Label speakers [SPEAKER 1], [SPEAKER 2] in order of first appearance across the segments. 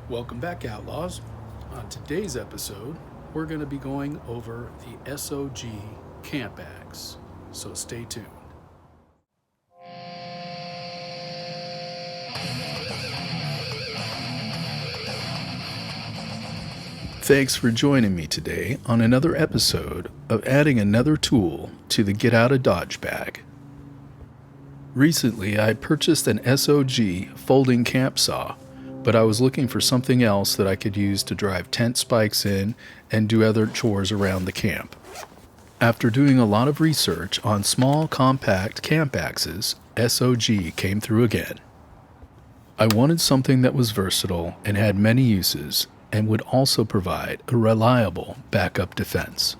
[SPEAKER 1] Welcome back, Outlaws. On today's episode, we're going to be going over the S.O.G camp axe, so stay tuned. Thanks for joining me today on another episode of adding another tool to the Get Out of Dodge bag. Recently, I purchased an S.O.G folding camp saw, but I was looking for something else that I could use to drive tent spikes in and do other chores around the camp. After doing a lot of research on small, compact camp axes, S.O.G came through again. I wanted something that was versatile and had many uses, and would also provide a reliable backup defense.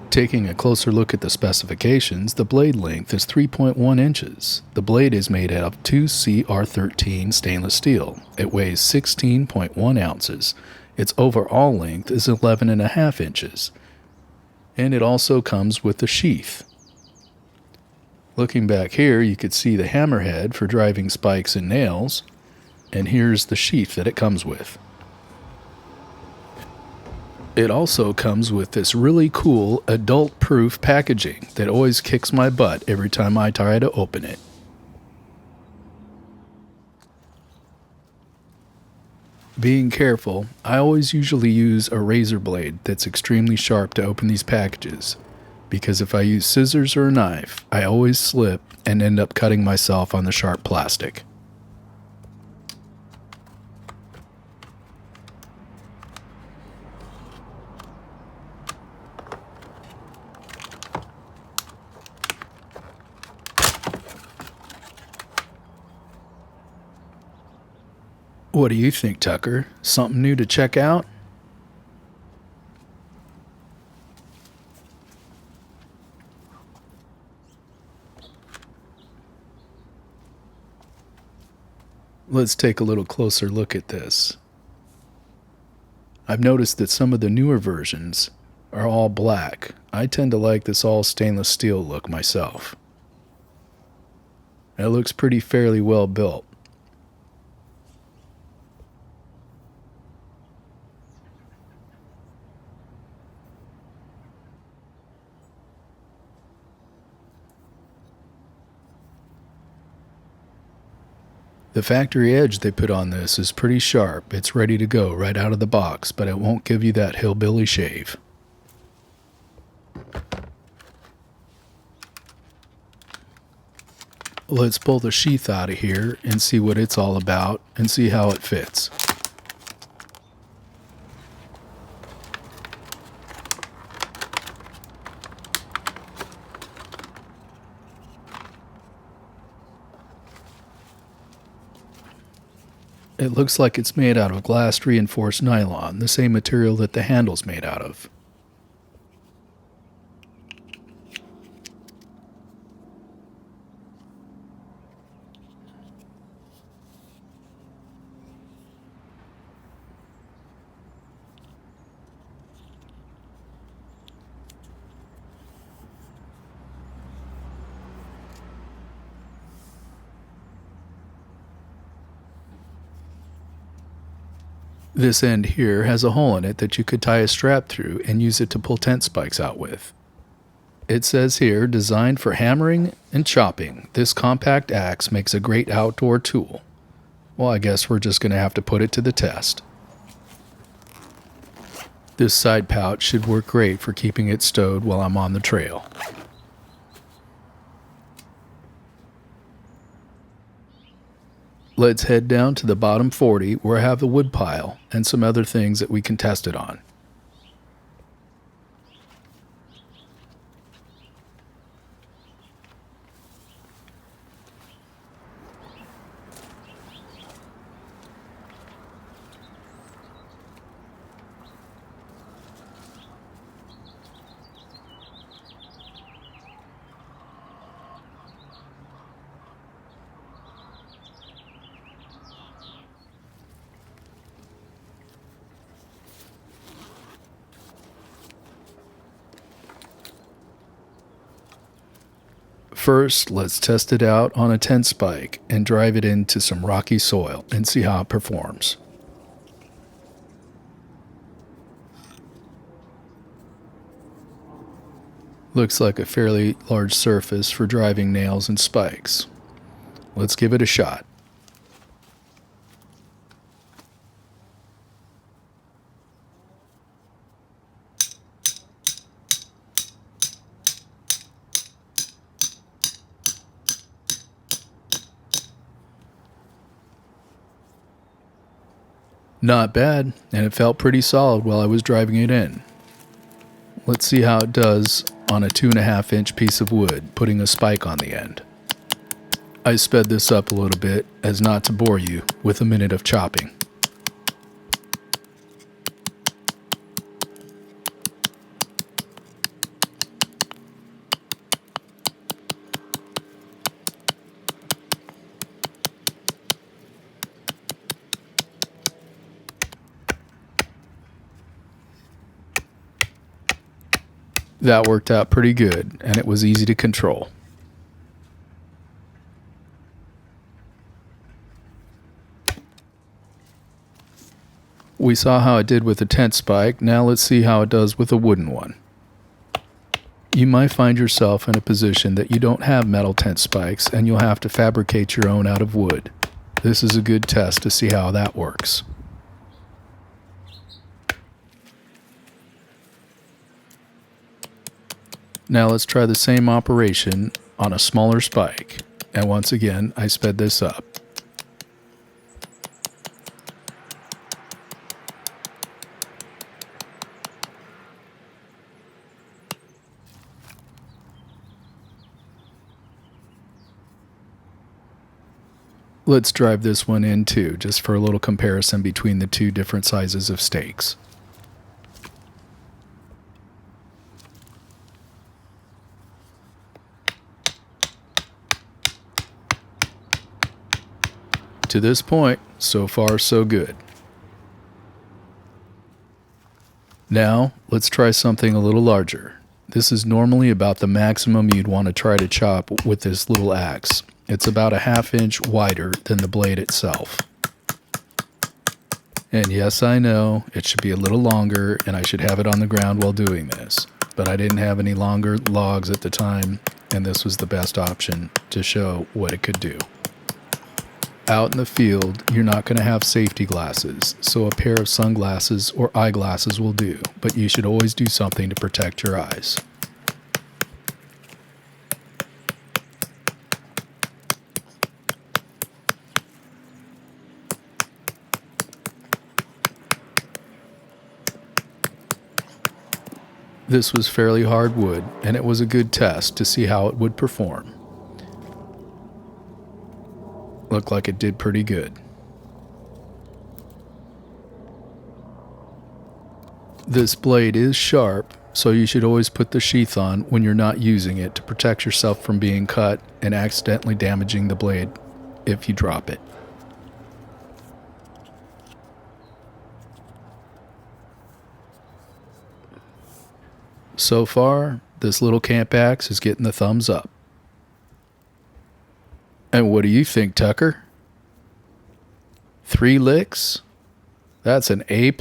[SPEAKER 1] Taking a closer look at the specifications, the blade length is 3.1 inches. The blade is made out of 2CR13 stainless steel. It weighs 16.1 ounces. Its overall length is 11.5 inches. And it also comes with a sheath. Looking back here, you could see the hammerhead for driving spikes and nails, and here's the sheath that it comes with. It also comes with this really cool adult-proof packaging that always kicks my butt every time I try to open it. Being careful, I always usually use a razor blade that's extremely sharp to open these packages, because if I use scissors or a knife, I always slip and end up cutting myself on the sharp plastic. What do you think, Tucker? Something new to check out? Let's take a little closer look at this. I've noticed that some of the newer versions are all black. I tend to like this all stainless steel look myself. It looks fairly well built. The factory edge they put on this is pretty sharp. It's ready to go right out of the box, but it won't give you that hillbilly shave. Let's pull the sheath out of here and see what it's all about and see how it fits. It looks like it's made out of glass reinforced nylon, the same material that the handle's made out of. This end here has a hole in it that you could tie a strap through and use it to pull tent spikes out with. It says here, designed for hammering and chopping, this compact axe makes a great outdoor tool. Well, I guess we're just going to have to put it to the test. This side pouch should work great for keeping it stowed while I'm on the trail. Let's head down to the bottom 40 where I have the wood pile and some other things that we can test it on. First, let's test it out on a tent spike and drive it into some rocky soil and see how it performs. Looks like a fairly large surface for driving nails and spikes. Let's give it a shot. Not bad, and it felt pretty solid while I was driving it in. Let's see how it does on a 2.5-inch piece of wood, putting a spike on the end. I sped this up a little bit as not to bore you with a minute of chopping. That worked out pretty good, and it was easy to control. We saw how it did with a tent spike, now let's see how it does with a wooden one. You might find yourself in a position that you don't have metal tent spikes and you'll have to fabricate your own out of wood. This is a good test to see how that works. Now let's try the same operation on a smaller spike, and once again I sped this up. Let's drive this one in too, just for a little comparison between the two different sizes of stakes. To this point, so far so good. Now, let's try something a little larger. This is normally about the maximum you'd want to try to chop with this little axe. It's about a 1/2 inch wider than the blade itself. And yes, I know, it should be a little longer and I should have it on the ground while doing this. But I didn't have any longer logs at the time, and this was the best option to show what it could do. Out in the field, you're not going to have safety glasses, so a pair of sunglasses or eyeglasses will do, but you should always do something to protect your eyes. This was fairly hard wood, and it was a good test to see how it would perform. Looked like it did pretty good. This blade is sharp, so you should always put the sheath on when you're not using it to protect yourself from being cut and accidentally damaging the blade if you drop it. So far, this little camp axe is getting the thumbs up. And what do you think, Tucker? 3 licks? That's an A+.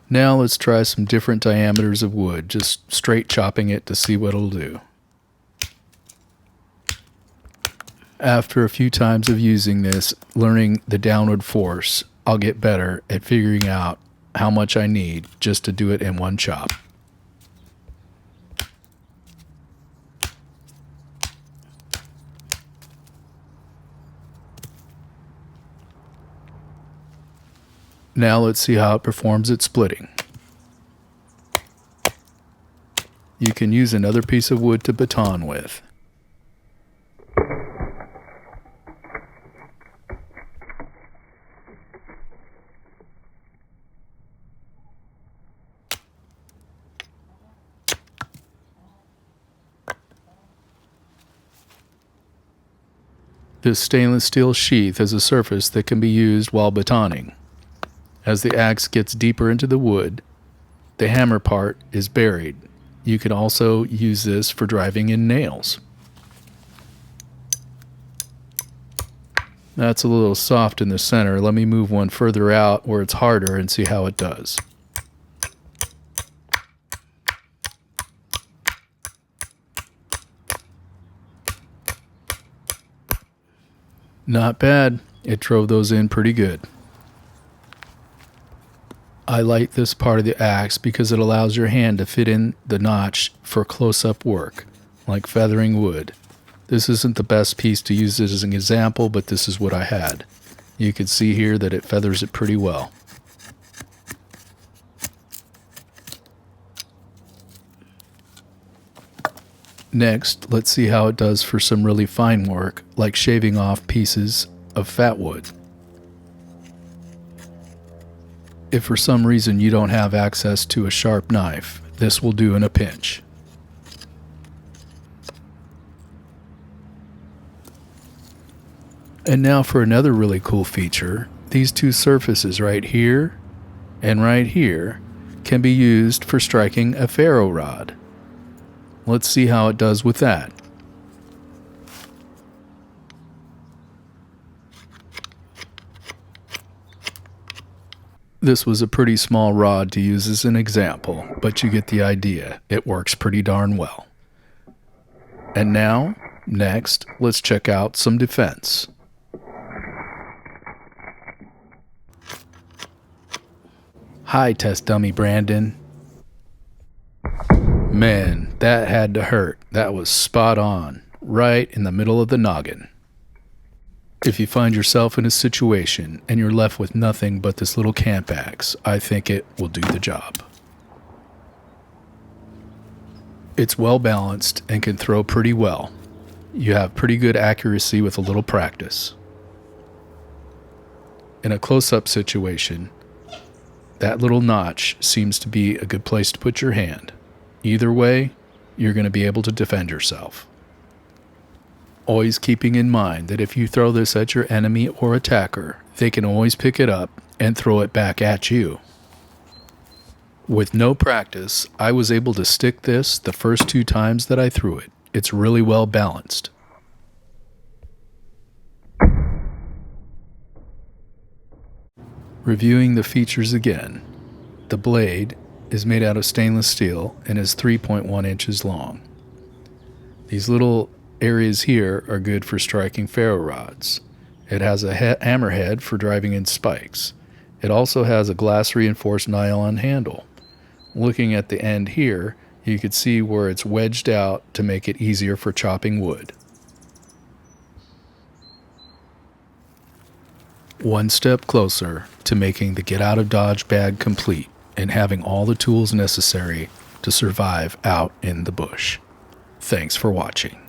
[SPEAKER 1] Now let's try some different diameters of wood, just straight chopping it to see what it'll do. After a few times of using this, learning the downward force, I'll get better at figuring out how much I need just to do it in one chop. Now let's see how it performs at splitting. You can use another piece of wood to baton with. This stainless steel sheath has a surface that can be used while batoning. As the axe gets deeper into the wood, the hammer part is buried. You can also use this for driving in nails. That's a little soft in the center. Let me move one further out where it's harder and see how it does. Not bad. It drove those in pretty good. I like this part of the axe because it allows your hand to fit in the notch for close-up work, like feathering wood. This isn't the best piece to use as an example, but this is what I had. You can see here that it feathers it pretty well. Next, let's see how it does for some really fine work, like shaving off pieces of fat wood. If for some reason you don't have access to a sharp knife, this will do in a pinch. And now for another really cool feature. These two surfaces right here and right here can be used for striking a ferro rod. Let's see how it does with that. This was a pretty small rod to use as an example, but you get the idea. It works pretty darn well. And now, next, let's check out some defense. Hi, test dummy Brandon. Man, that had to hurt. That was spot on, right in the middle of the noggin. If you find yourself in a situation and you're left with nothing but this little camp axe, I think it will do the job. It's well balanced and can throw pretty well. You have pretty good accuracy with a little practice. In a close-up situation, that little notch seems to be a good place to put your hand. Either way, you're going to be able to defend yourself. Always keeping in mind that if you throw this at your enemy or attacker, they can always pick it up and throw it back at you. With no practice, I was able to stick this the first 2 times that I threw it. It's really well balanced. Reviewing the features again. The blade is made out of stainless steel and is 3.1 inches long. These little areas here are good for striking ferro rods. It has a hammerhead for driving in spikes. It also has a glass reinforced nylon handle. Looking at the end here, you can see where it's wedged out to make it easier for chopping wood. One step closer to making the Get Out of Dodge bag complete and having all the tools necessary to survive out in the bush. Thanks for watching.